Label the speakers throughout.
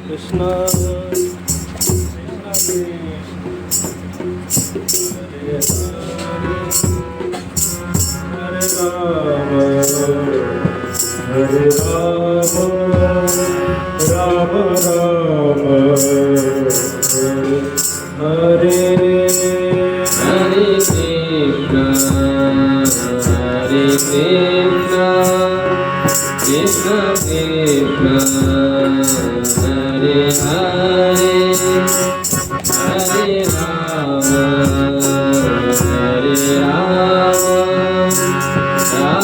Speaker 1: Krishna Hare Rama, Rama Rama, Hare Hare Krishna, Hare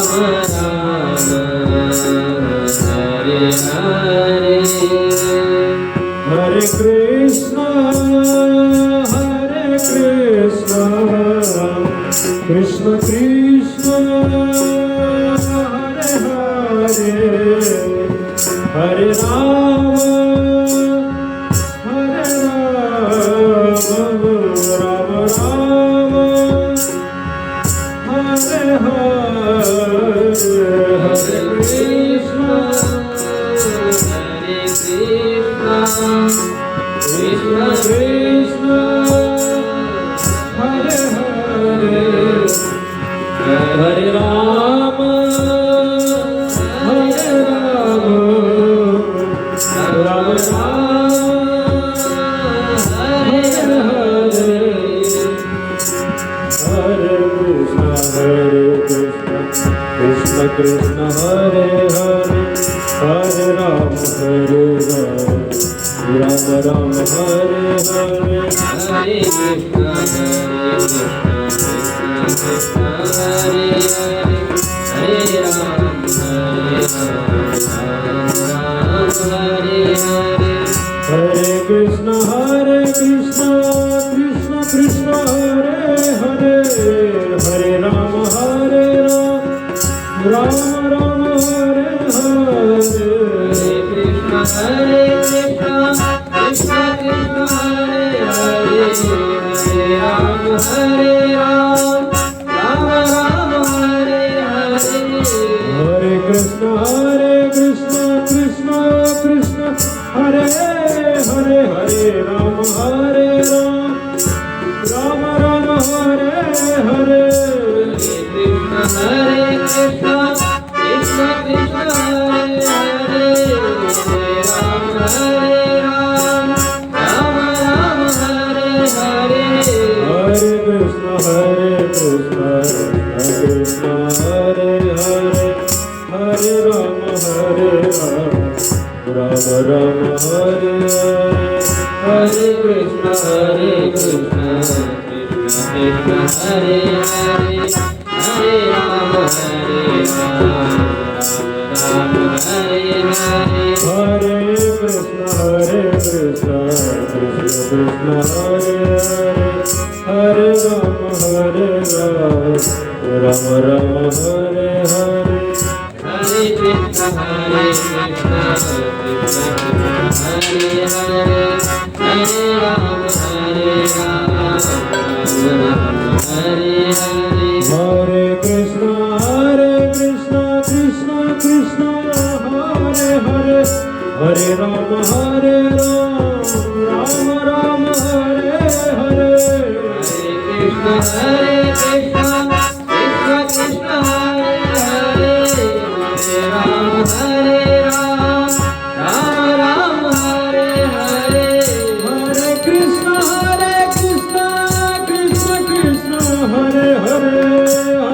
Speaker 1: Krishna, Krishna Krishna, Hare Hare, Hare Rama, Hare Rama, Rama Rama, Hare Hare, Hare Krishna, Hare Krishna, Krishna Krishna, Hare Hare, Hare Rama, Hare Rama, Rama Rama, Hare Hare, Hare Krishna, Hare Krishna, Krishna Krishna, Hare Hare, Hare Rama, Hare Rama, Rama Rama, Hare Hare, Hare Krishna, Hare Krishna, Krishna Krishna, Hare Hare, Hare Rama, Hare Rama, Rama Rama, Hare Hare, Hare Krishna, Hare Krishna, Krishna Krishna, Hare Hare, Hare Rama, Hare Rama, Hare Hare, Hare Krishna, Hare Krishna, Krishna Krishna, Hare Hare, Hare Rama, Hare Rama, Rama Rama, Hare Hare, Hare Krishna, Hare Krishna, Krishna Krishna, Hare Hare, Hare Rama, Hare Rama, Rama Rama, Hare Hare, Hare Krishna, Hare Krishna, Krishna Krishna, Hare Hare, Hare Rama, Hare Rama, Rama Rama, Hare Hare, Hare Krishna, Krishna Krishna, Hare Hare, Hare Rama, Hare Rama, Rama Rama, Hare Hare, Hare Krishna, Hare Krishna, Krishna Hare Hare, Hare Rama, Hare Rama, Rama Rama, Hare Hare, Hare Krishna, Hare Krishna, Krishna Krishna, Hare Hare, Hare Rama, Hare Rama, Rama Hare Hare, Hare Krishna, Hare Krishna, Krishna Krishna, Hare Hare, Hare Rama, Hare Rama, Rama Rama, Hare Hare, Hare Krishna, Hare Krishna, Krishna Krishna, Hare Hare, Hare Rama, Hare Rama, Rama Rama, Hare Hare, Hare Krishna, Hare Krishna, Krishna Krishna, Hare Hare, Hare Rama, Hare Rama, Rama Rama, Hare Hare, Hare Krishna, Hare Krishna, Krishna Krishna, Hare Hare, Hare Rama, Hare Rama, Rama Rama, Hare Hare, Hare Krishna, Hare Krishna, Krishna Krishna, Hare Hare, Hare Rama, Hare Rama, Rama Rama, Hare Hare, Hare Krishna, Krishna Krishna, Hare Hare, Hare Rama, Hare Rama,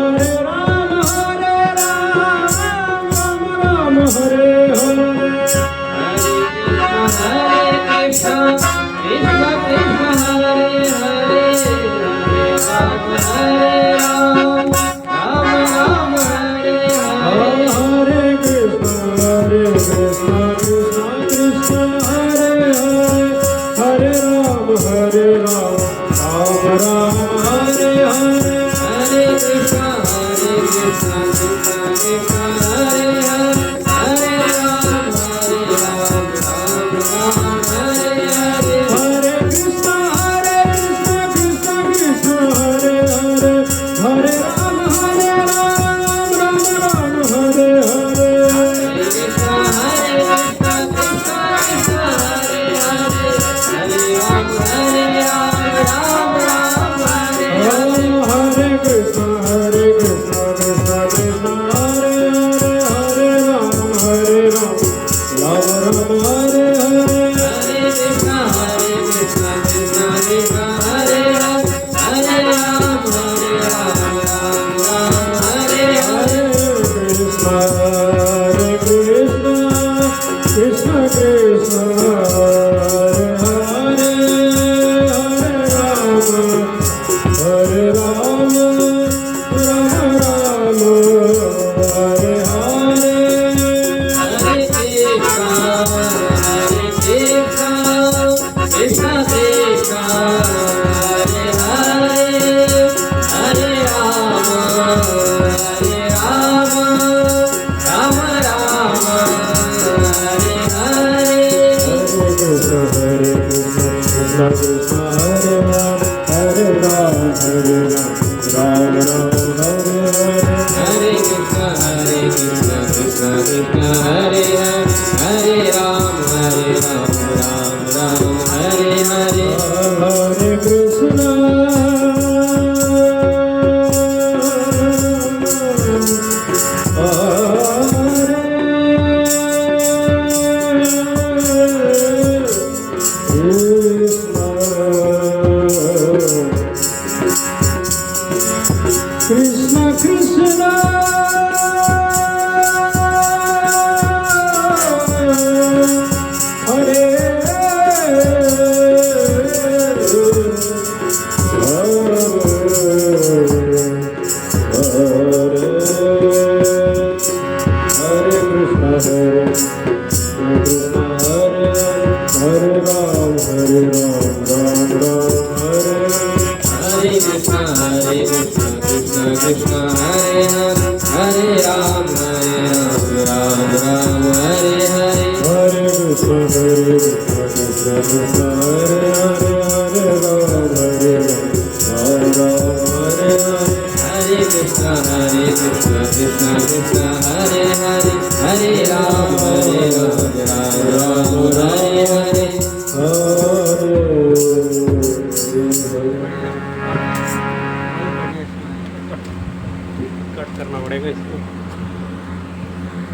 Speaker 1: Rama Rama, Hare Hare, Hare Krishna, Hare Krishna, Krishna Krishna, Hare Hare, Hare Rama, Hare Rama, Rama Rama, Hare Hare, Hare Krishna, Hare Krishna, Krishna Krishna, Hare Hare, Hare Rama, Hare Rama, Rama Rama, Hare Hare, Hare Krishna, Hare Krishna, Krishna Krishna, Hare Hare, Hare Rama, Hare Rama, Rama Rama, Hare Hare, Hare Krishna, Hare Krishna, Krishna Krishna, Hare
Speaker 2: cut करना पड़ेगा इसको।